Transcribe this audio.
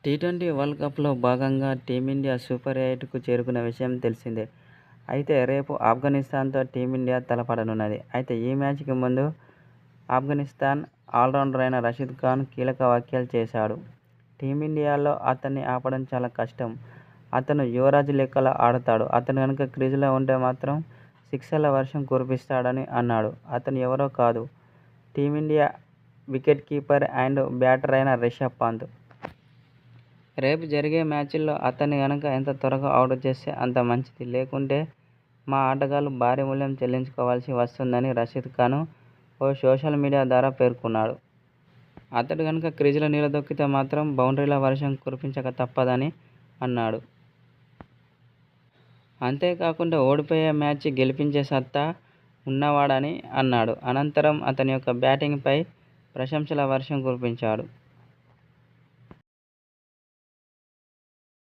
T20 world కప్‌లో భాగంగా team India super 8కు చేరుకున్న విషయం తెలిసిందే. అయితే రేపు ఆఫ్ఘనిస్తాన్‌తో టీమిండియా తలపడనున్నది. అయితే ఈ మ్యాచ్‌కి ముందు ఆఫ్ఘనిస్తాన్ ఆల్రౌండర్ అయిన రషీద్ ఖాన్ కీలక వ్యాఖ్యలు చేశాడు. టీమిండియాలో అతన్ని ఆపడం చాలా కష్టం. అతను యువరాజు లెక్కలో ఆడతాడు. అతను గనుక క్రీజులో ఉంటే మాత్రం సిక్సర్ల వర్షం కురిపిస్తాడని అన్నాడు. అతను ఎవరో కాదు, team India wicket keeper and batter అయిన రిషభ్ పంత్. రేపు జరిగే మ్యాచ్లో అతన్ని గనుక ఎంత త్వరగా అవుట్ చేస్తే అంత మంచిది. లేకుంటే మా ఆటగాళ్లు భారీ మూల్యం చెల్లించుకోవాల్సి వస్తుందని రషీద్ ఖాన్ ఓ సోషల్ మీడియా ద్వారా పేర్కొన్నాడు. అతడు గనుక క్రీజులో నిలదొక్కితే మాత్రం బౌండరీల వర్షం కురిపించక తప్పదని అన్నాడు. అంతేకాకుండా ఓడిపోయే మ్యాచ్ గెలిపించే సత్తా ఉన్నవాడని అన్నాడు. అనంతరం అతని యొక్క బ్యాటింగ్పై ప్రశంసల వర్షం కురిపించాడు.